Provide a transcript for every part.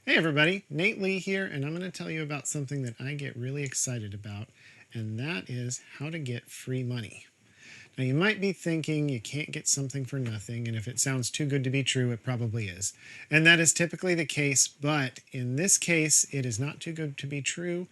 Hey everybody, Nate Lee here, and I'm going to tell you about something that I get really excited about, and that is how to get free money. Now you might be thinking you can't get something for nothing, and if it sounds too good to be true, it probably is. And that is typically the case, but in this case, it is not too good to be true,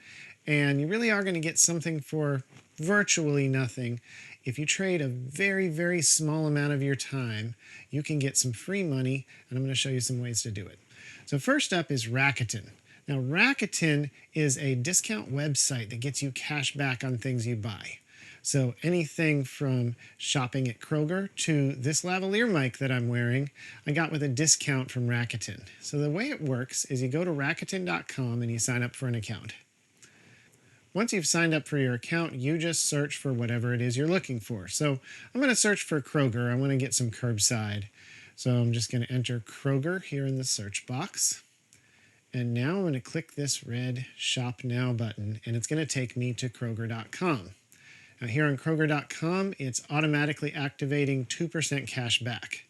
and you really are going to get something for virtually nothing. If you trade a very, very small amount of your time, you can get some free money, and I'm going to show you some ways to do it. So first up is Rakuten. Now Rakuten is a discount website that gets you cash back on things you buy. So anything from shopping at Kroger to this lavalier mic that I'm wearing, I got with a discount from Rakuten. So the way it works is you go to Rakuten.com and you sign up for an account. Once you've signed up for your account, you just search for whatever it is you're looking for. So I'm going to search for Kroger. I want to get some curbside. So I'm just going to enter Kroger here in the search box. And now I'm going to click this red Shop Now button, and it's going to take me to Kroger.com. Now here on Kroger.com, it's automatically activating 2% cash back.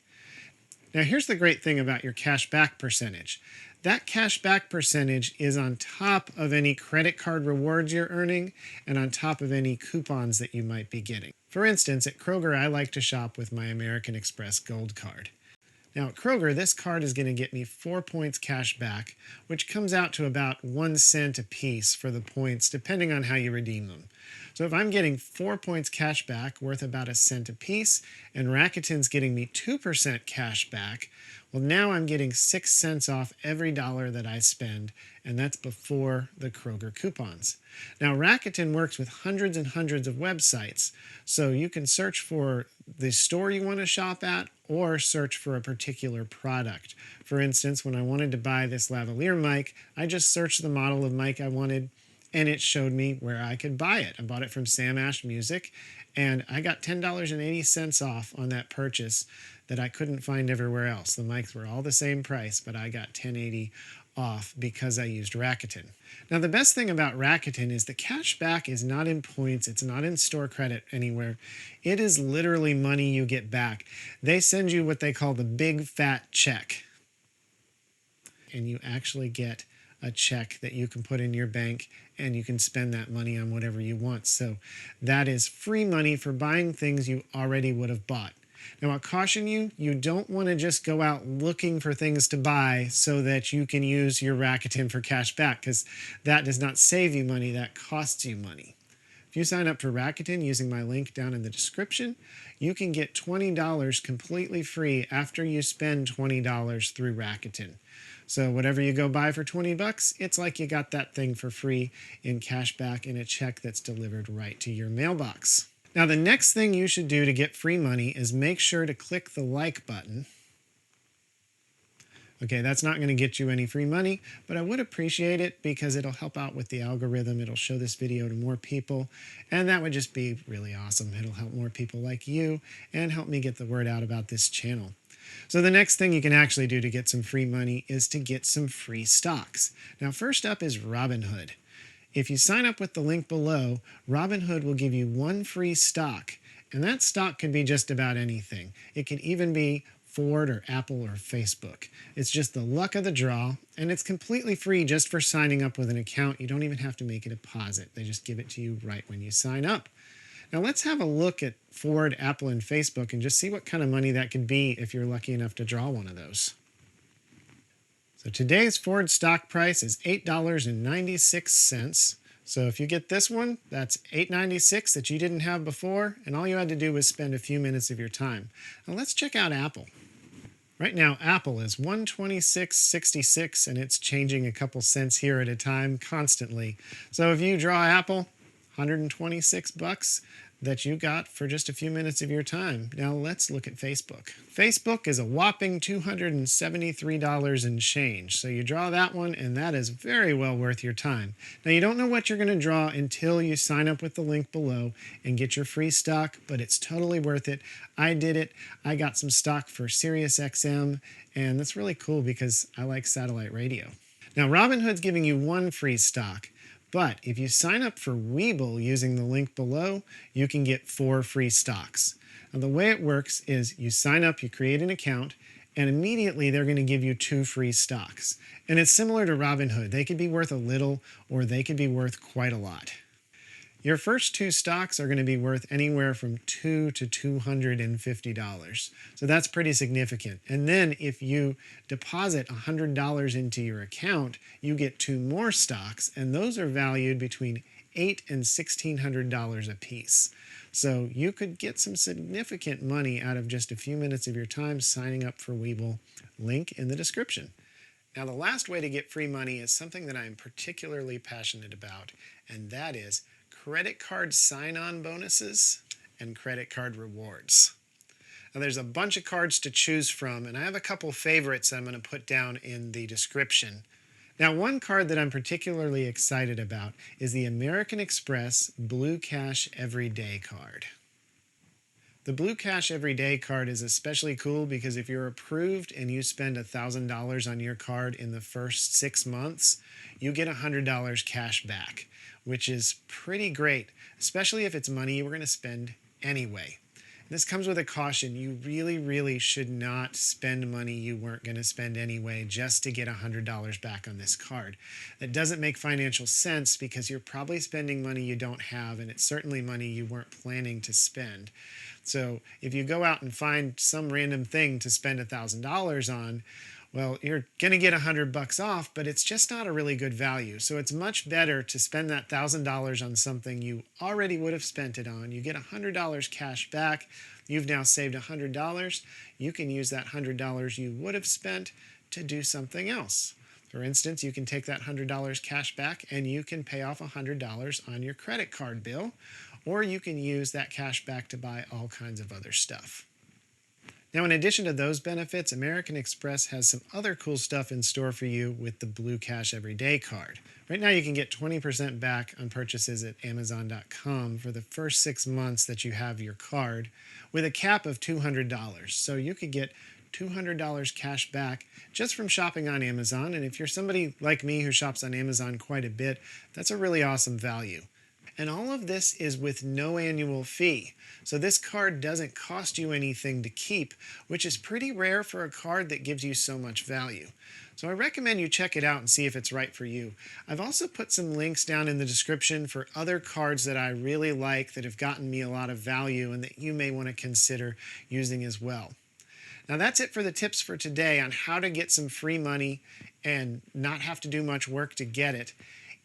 Now here's the great thing about your cash back percentage. That cash back percentage is on top of any credit card rewards you're earning and on top of any coupons that you might be getting. For instance, at Kroger, I like to shop with my American Express Gold Card. Now at Kroger, this card is going to get me 4 points cash back, which comes out to about 1 cent a piece for the points, depending on how you redeem them. So if I'm getting 4 points cash back worth about 1 cent a piece, and Rakuten's getting me 2% cash back, well now I'm getting 6 cents off every dollar that I spend, and that's before the Kroger coupons. Now Rakuten works with hundreds and hundreds of websites, so you can search for the store you want to shop at or search for a particular product. For instance, when I wanted to buy this lavalier mic, I just searched the model of mic I wanted and it showed me where I could buy it. I bought it from Sam Ash Music and I got $10.80 off on that purchase that I couldn't find everywhere else. The mics were all the same price, but I got $10.80 off because I used Rakuten. Now the best thing about Rakuten is the cash back is not in points, it's not in store credit anywhere. It is literally money you get back. They send you what they call the big fat check. And you actually get a check that you can put in your bank and you can spend that money on whatever you want. So that is free money for buying things you already would have bought. Now I'll caution you, you don't want to just go out looking for things to buy so that you can use your Rakuten for cash back, because that does not save you money, that costs you money. If you sign up for Rakuten using my link down in the description, you can get $20 completely free after you spend $20 through Rakuten. So whatever you go buy for 20 bucks, it's like you got that thing for free in cash back in a check that's delivered right to your mailbox. Now the next thing you should do to get free money is make sure to click the like button. Okay, that's not going to get you any free money, but I would appreciate it because it'll help out with the algorithm. It'll show this video to more people, and that would just be really awesome. It'll help more people like you and help me get the word out about this channel. So the next thing you can actually do to get some free money is to get some free stocks. Now first up is Robinhood. If you sign up with the link below, Robinhood will give you 1 free stock, and that stock can be just about anything. It can even be Ford or Apple or Facebook. It's just the luck of the draw, and it's completely free just for signing up with an account. You don't even have to make a deposit. They just give it to you right when you sign up. Now let's have a look at Ford, Apple, and Facebook and just see what kind of money that could be if you're lucky enough to draw one of those. So today's Ford stock price is $8.96. So if you get this one, that's $8.96 that you didn't have before, and all you had to do was spend a few minutes of your time. Now let's check out Apple. Right now, Apple is $126.66, and it's changing a couple cents here at a time constantly. So if you draw Apple, 126 bucks that you got for just a few minutes of your time. Now let's look at Facebook. Facebook is a whopping $273 and change. So you draw that one, and that is very well worth your time. Now you don't know what you're going to draw until you sign up with the link below and get your free stock, but it's totally worth it. I did it. I got some stock for Sirius XM, and that's really cool because I like satellite radio. Now Robinhood's giving you 1 free stock. But if you sign up for Webull using the link below, you can get 4 free stocks. Now the way it works is you sign up, you create an account, and immediately they're going to give you 2 free stocks. And it's similar to Robinhood. They could be worth a little or they could be worth quite a lot. Your first 2 stocks are going to be worth anywhere from $2 to $250. So that's pretty significant. And then if you deposit $100 into your account, you get 2 more stocks, and those are valued between $800 and $1,600 a piece. So you could get some significant money out of just a few minutes of your time signing up for Webull. Link in the description. Now, the last way to get free money is something that I'm particularly passionate about, and that is credit card sign-on bonuses and credit card rewards. Now, there's a bunch of cards to choose from, and I have a couple favorites that I'm going to put down in the description. Now, one card that I'm particularly excited about is the American Express Blue Cash Everyday card. The Blue Cash Everyday card is especially cool because if you're approved and you spend $1,000 on your card in the first 6 months, you get $100 cash back, which is pretty great, especially if it's money you were going to spend anyway. This comes with a caution. You really should not spend money you weren't going to spend anyway just to get $100 back on this card. That doesn't make financial sense because you're probably spending money you don't have, and it's certainly money you weren't planning to spend. So if you go out and find some random thing to spend $1,000 on, well, you're going to get $100 off, but it's just not a really good value. So it's much better to spend that $1,000 on something you already would have spent it on. You get $100 cash back. You've now saved $100. You can use that $100 you would have spent to do something else. For instance, you can take that $100 cash back and you can pay off $100 on your credit card bill, or you can use that cash back to buy all kinds of other stuff. Now, in addition to those benefits, American Express has some other cool stuff in store for you with the Blue Cash Everyday card. Right now, you can get 20% back on purchases at Amazon.com for the first 6 months that you have your card, with a cap of $200. So you could get $200 cash back just from shopping on Amazon. And if you're somebody like me who shops on Amazon quite a bit, that's a really awesome value. And all of this is with no annual fee. So this card doesn't cost you anything to keep, which is pretty rare for a card that gives you so much value. So I recommend you check it out and see if it's right for you. I've also put some links down in the description for other cards that I really like that have gotten me a lot of value and that you may want to consider using as well. Now that's it for the tips for today on how to get some free money and not have to do much work to get it.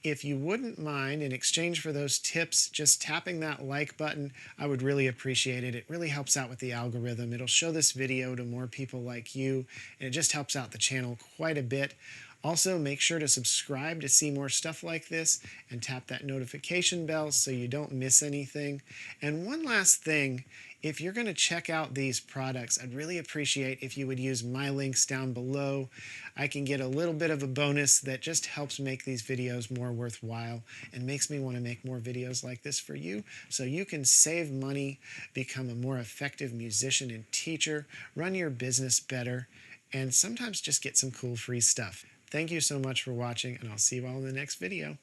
If you wouldn't mind, in exchange for those tips, just tapping that like button, I would really appreciate it. It really helps out with the algorithm. It'll show this video to more people like you, and it just helps out the channel quite a bit. Also, make sure to subscribe to see more stuff like this and tap that notification bell so you don't miss anything. And one last thing, if you're going to check out these products, I'd really appreciate if you would use my links down below. I can get a little bit of a bonus that just helps make these videos more worthwhile and makes me want to make more videos like this for you so you can save money, become a more effective musician and teacher, run your business better, and sometimes just get some cool free stuff. Thank you so much for watching, and I'll see you all in the next video.